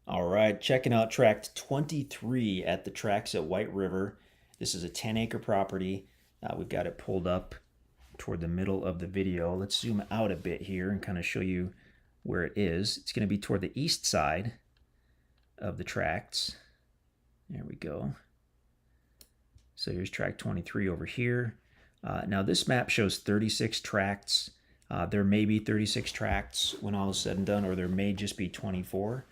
All right, checking out tract 23 at the tracks at White River. This is a 10-acre property. We've got it pulled up toward the middle of the video. Let's zoom out a bit here and kind of show you where it is. It's going to be toward the east side of the tracts. There we go. So here's tract 23 over here. Now this map shows 36 tracts. There may be 36 tracts when all is said and done, or there may just be 24.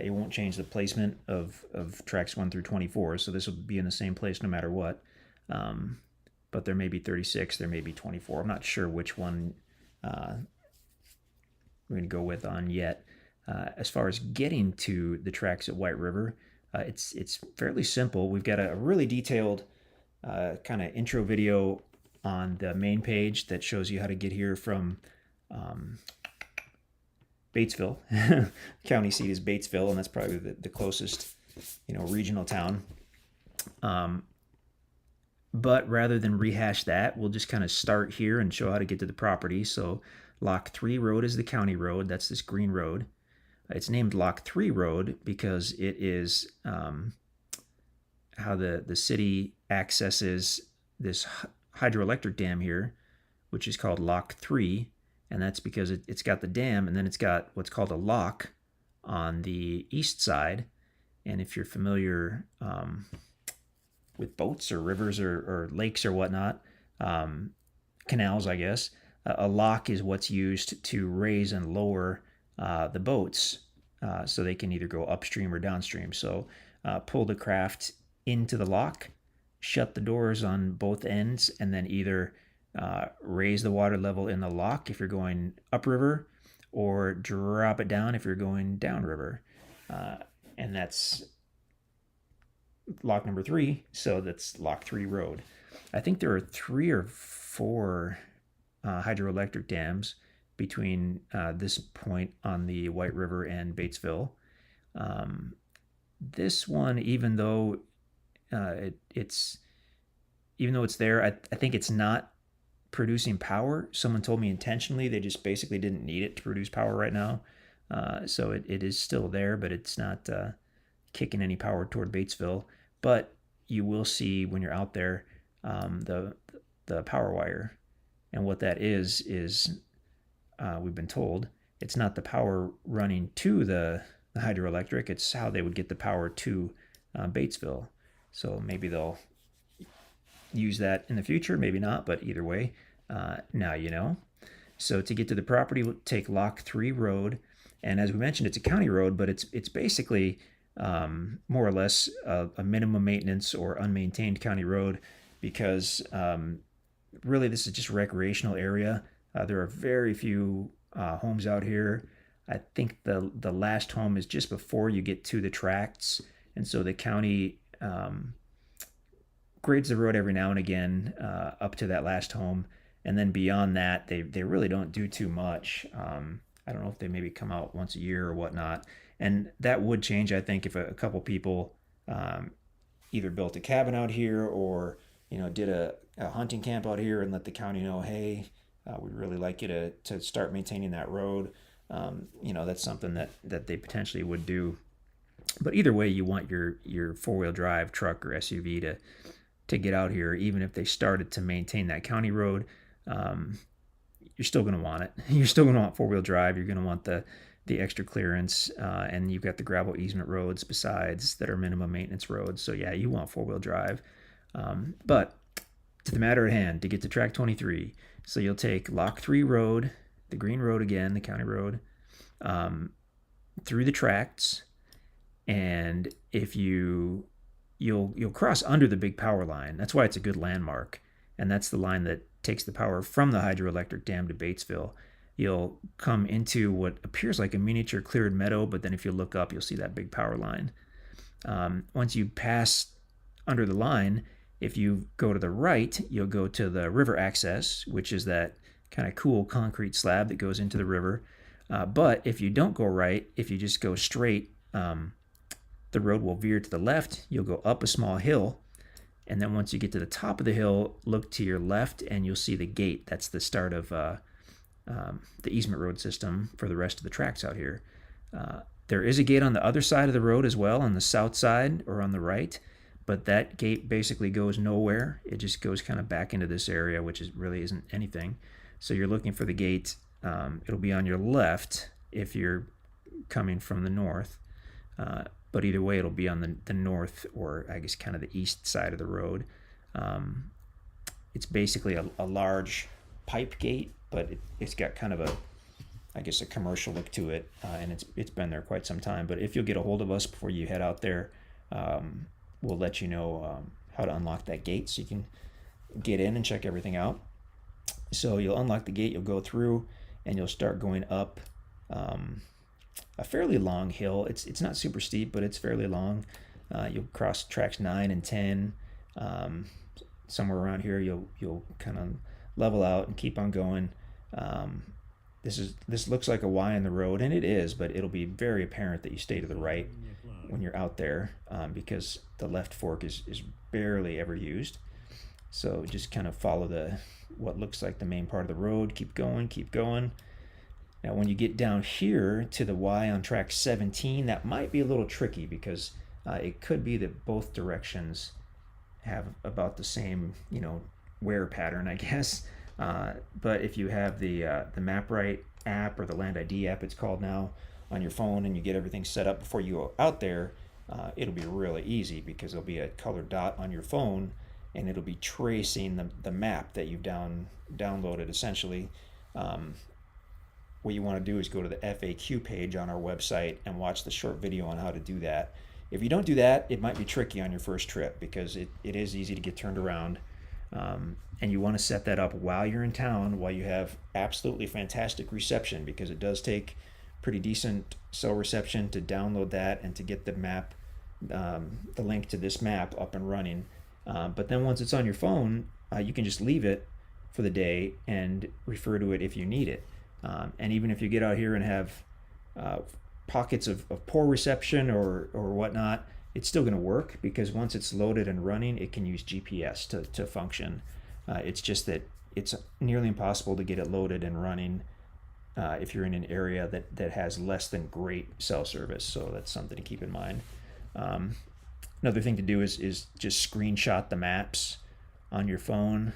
It won't change the placement of tracks 1 through 24, so this will be in the same place no matter what. But there may be 36, there may be 24. I'm not sure which one we're going to go with on yet. As far as getting to the tracks at White River, it's fairly simple. We've got a really detailed kind of intro video on the main page that shows you how to get here from Batesville. County seat is Batesville, and that's probably the closest, regional town. But rather than rehash that, we'll just kind of start here and show how to get to the property. So Lock 3 Road is the county road. That's this green road. It's named Lock 3 Road because it is how the city accesses this hydroelectric dam here, which is called Lock 3. And that's because it's got the dam, and then it's got what's called a lock on the east side. And if you're familiar with boats or rivers or lakes or whatnot, canals, I guess, a lock is what's used to raise and lower the boats so they can either go upstream or downstream. So pull the craft into the lock, shut the doors on both ends, and then either raise the water level in the lock if you're going upriver, or drop it down if you're going downriver. And that's lock number 3, so that's Lock 3 Road. I think there are 3 or 4 hydroelectric dams between this point on the White River and Batesville. This one, even though it's there, I think it's not producing power. Someone told me intentionally they just basically didn't need it to produce power right now. So it is still there, but it's not kicking any power toward Batesville. But you will see when you're out there the power wire. And what that is we've been told, it's not the power running to the hydroelectric, it's how they would get the power to Batesville. So maybe they'll use that in the future, maybe not, but either way, now you know. So to get to the property, we'll take Lock 3 Road, and as we mentioned, it's a county road, but it's basically more or less a minimum maintenance or unmaintained county road because really this is just a recreational area. There are very few homes out here. I think the last home is just before you get to the tracts, and so the county grades the road every now and again up to that last home, and then beyond that they really don't do too much. I don't know if they maybe come out once a year or whatnot, and that would change, I think, if a couple people either built a cabin out here or did a hunting camp out here and let the county know, hey, we'd really like you to start maintaining that road. That's something that they potentially would do. But either way, you want your four-wheel drive truck or SUV to get out here, even if they started to maintain that county road. You're still going to want it. You're still going to want four-wheel drive. You're going to want the extra clearance, and you've got the gravel easement roads besides that are minimum maintenance roads. So yeah, you want four-wheel drive. But to the matter at hand, to get to track 23, so you'll take Lock 3 Road, the green road again, the county road, through the tracts, and if you'll cross under the big power line. That's why it's a good landmark, and that's the line that takes the power from the hydroelectric dam to Batesville. You'll come into what appears like a miniature cleared meadow, but then if you look up, you'll see that big power line. Once you pass under the line, if you go to the right, you'll go to the river access, which is that kind of cool concrete slab that goes into the river. But if you don't go right, if you just go straight, the road will veer to the left. You'll go up a small hill, and then once you get to the top of the hill, look to your left, and you'll see the gate. That's the start of the easement road system for the rest of the tracks out here. There is a gate on the other side of the road as well, on the south side or on the right, but that gate basically goes nowhere. It just goes kind of back into this area, which really isn't anything. So you're looking for the gate. It'll be on your left if you're coming from the north, but either way, it'll be on the north, or I guess kind of the east side of the road. It's basically a large pipe gate, but it's got kind of I guess a commercial look to it, and it's been there quite some time. But if you'll get a hold of us before you head out there, we'll let you know how to unlock that gate so you can get in and check everything out. So you'll unlock the gate, you'll go through, and you'll start going up a fairly long hill. It's not super steep, but it's fairly long. You'll cross tracks 9 and 10. Somewhere around here, you'll kind of level out and keep on going. This looks like a Y in the road, and it is, but it'll be very apparent that you stay to the right when you're out there, because the left fork is barely ever used. So just kind of follow what looks like the main part of the road. Keep going, keep going. Now, when you get down here to the Y on track 17, that might be a little tricky because it could be that both directions have about the same, wear pattern, I guess. But if you have the MapRight app, or the Land ID app it's called now, on your phone, and you get everything set up before you go out there, it'll be really easy because there'll be a colored dot on your phone, and it'll be tracing the map that you've downloaded essentially. What you want to do is go to the FAQ page on our website and watch the short video on how to do that. If you don't do that, it might be tricky on your first trip because it is easy to get turned around. And you want to set that up while you're in town, while you have absolutely fantastic reception, because it does take pretty decent cell reception to download that and to get the map, the link to this map up and running. But then once it's on your phone, you can just leave it for the day and refer to it if you need it. And even if you get out here and have pockets of poor reception or whatnot, it's still going to work, because once it's loaded and running, it can use GPS to function. It's just that it's nearly impossible to get it loaded and running if you're in an area that has less than great cell service. So that's something to keep in mind. Another thing to do is just screenshot the maps on your phone.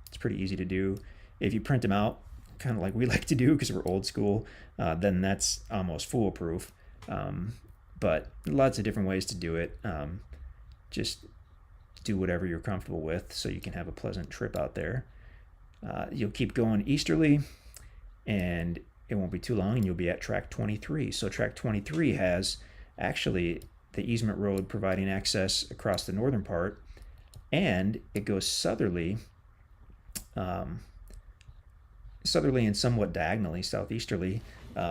It's pretty easy to do. If you print them out, kind of like we like to do because we're old school, then that's almost foolproof. But lots of different ways to do it. Just do whatever you're comfortable with so you can have a pleasant trip out there. You'll keep going easterly, and it won't be too long, and you'll be at track 23. So track 23 has actually the easement road providing access across the northern part, and it goes southerly and somewhat diagonally, southeasterly,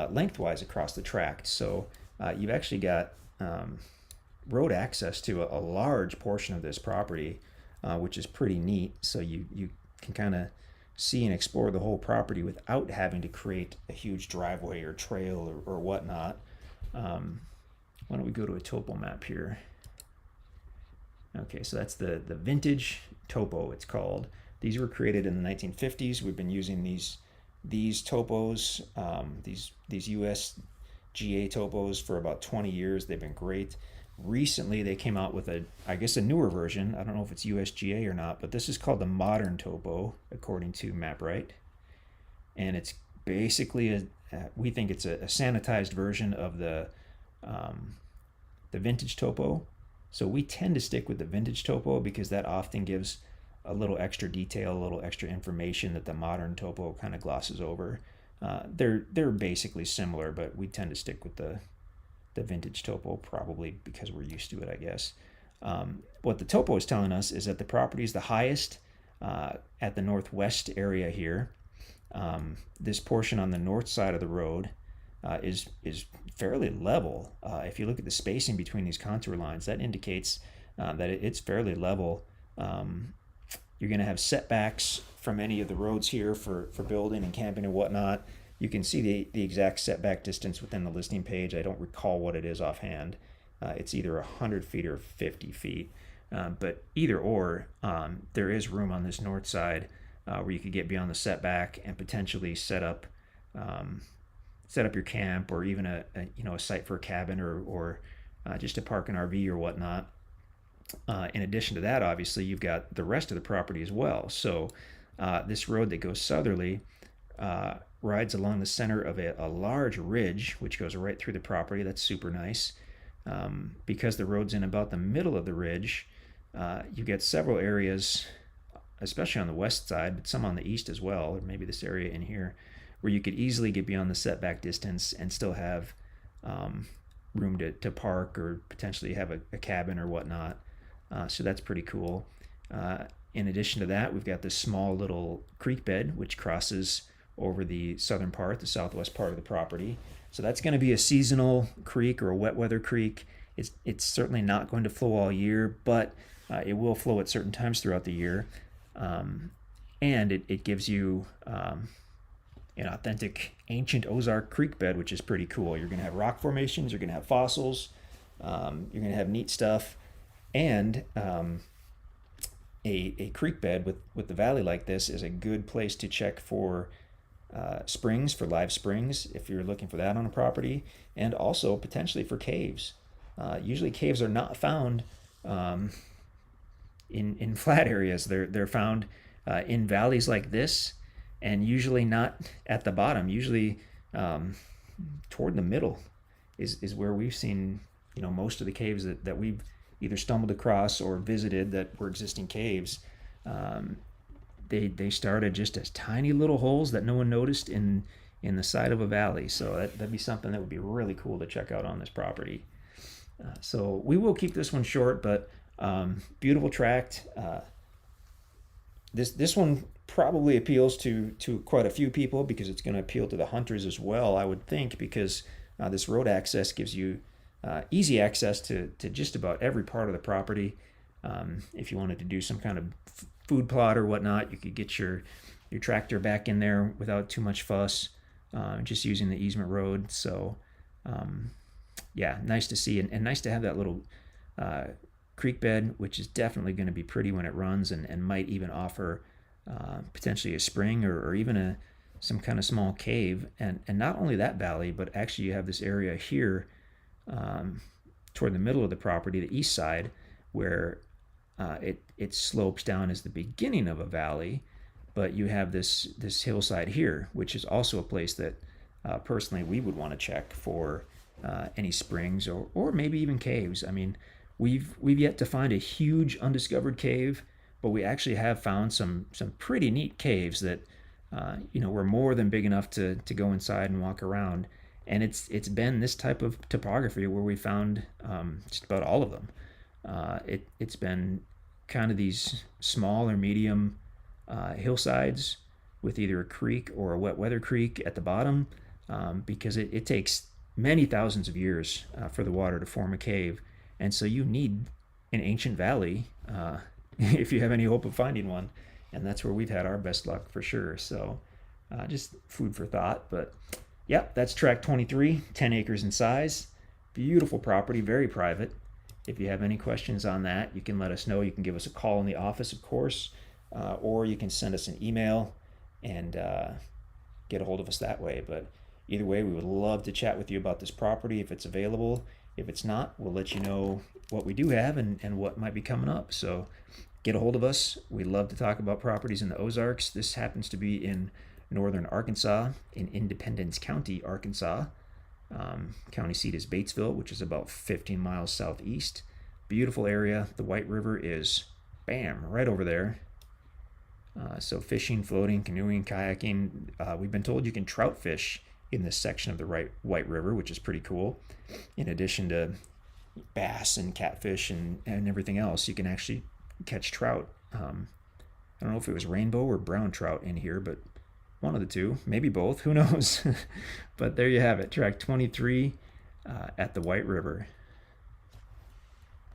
lengthwise across the tract. So you've actually got road access to a large portion of this property, which is pretty neat. So you can kind of see and explore the whole property without having to create a huge driveway or trail or whatnot. Why don't we go to a topo map here? Okay, so that's the vintage topo, it's called. These were created in the 1950s. We've been using these topos, these USGA topos, for about 20 years. They've been great. Recently, they came out with a newer version. I don't know if it's USGA or not, but this is called the modern topo, according to MapRight. And it's basically we think it's a sanitized version of the vintage topo. So we tend to stick with the vintage topo because that often gives a little extra detail, a little extra information that the modern topo kind of glosses over. They're basically similar, but we tend to stick with the vintage topo, probably because we're used to it, I guess. What the topo is telling us is that the property is the highest at the northwest area here. This portion on the north side of the road is fairly level. If you look at the spacing between these contour lines, that indicates that it's fairly level. You're going to have setbacks from any of the roads here for building and camping and whatnot. You can see the exact setback distance within the listing page. I don't recall what it is offhand. It's either 100 feet or 50 feet. But either or, there is room on this north side where you could get beyond the setback and potentially set up set up your camp, or even a site for a cabin, or just to park an RV or whatnot. In addition to that, obviously, you've got the rest of the property as well. So this road that goes southerly rides along the center of a large ridge, which goes right through the property. That's super nice. Because the road's in about the middle of the ridge, you get several areas, especially on the west side, but some on the east as well, or maybe this area in here, where you could easily get beyond the setback distance and still have room to park, or potentially have a cabin or whatnot. So that's pretty cool. In addition to that, we've got this small little creek bed which crosses over the southern part, the southwest part of the property. So that's going to be a seasonal creek, or a wet weather creek. It's certainly not going to flow all year, but it will flow at certain times throughout the year. And it gives you an authentic ancient Ozark creek bed, which is pretty cool. You're going to have rock formations, you're going to have fossils, you're going to have neat stuff, and a creek bed with the valley like this is a good place to check for springs, for live springs, if you're looking for that on a property, and also potentially for caves. Usually caves are not found in flat areas. They're found in valleys like this, and usually not at the bottom. Usually toward the middle is where we've seen most of the caves that we've either stumbled across or visited that were existing caves. They started just as tiny little holes that no one noticed in the side of a valley. So that'd be something that would be really cool to check out on this property. So we will keep this one short, but beautiful tract. This one probably appeals to quite a few people, because it's going to appeal to the hunters as well, I would think, because this road access gives you easy access to just about every part of the property. If you wanted to do some kind of food plot or whatnot, you could get your tractor back in there without too much fuss, just using the easement road. So yeah, nice to see, and nice to have that little creek bed, which is definitely going to be pretty when it runs, and might even offer potentially a spring, or even some kind of small cave. And not only that valley, but actually you have this area here toward the middle of the property, the east side, where it slopes down as the beginning of a valley, but you have this hillside here, which is also a place that personally we would want to check for any springs, or maybe even caves. I mean, we've yet to find a huge undiscovered cave, but we actually have found some pretty neat caves that were more than big enough to go inside and walk around. And it's been this type of topography where we found just about all of them. It's been kind of these small or medium hillsides with either a creek or a wet weather creek at the bottom, because it takes many thousands of years for the water to form a cave. And so you need an ancient valley if you have any hope of finding one. And that's where we've had our best luck for sure. So just food for thought. But yeah, that's tract 23, 10 acres in size. Beautiful property, very private. If you have any questions on that, you can let us know. You can give us a call in the office, of course, or you can send us an email and get a hold of us that way. But either way, we would love to chat with you about this property if it's available. If it's not, we'll let you know what we do have and what might be coming up. So get a hold of us. We love to talk about properties in the Ozarks. This happens to be in northern Arkansas, in Independence County, Arkansas. County seat is Batesville, which is about 15 miles southeast. Beautiful area. The White River is, bam, right over there. So fishing, floating, canoeing, kayaking. We've been told you can trout fish in this section of the White River, which is pretty cool. In addition to bass and catfish and everything else, you can actually catch trout. I don't know if it was rainbow or brown trout in here, but one of the two, maybe both, who knows. But there you have it, tract 23 at the White River.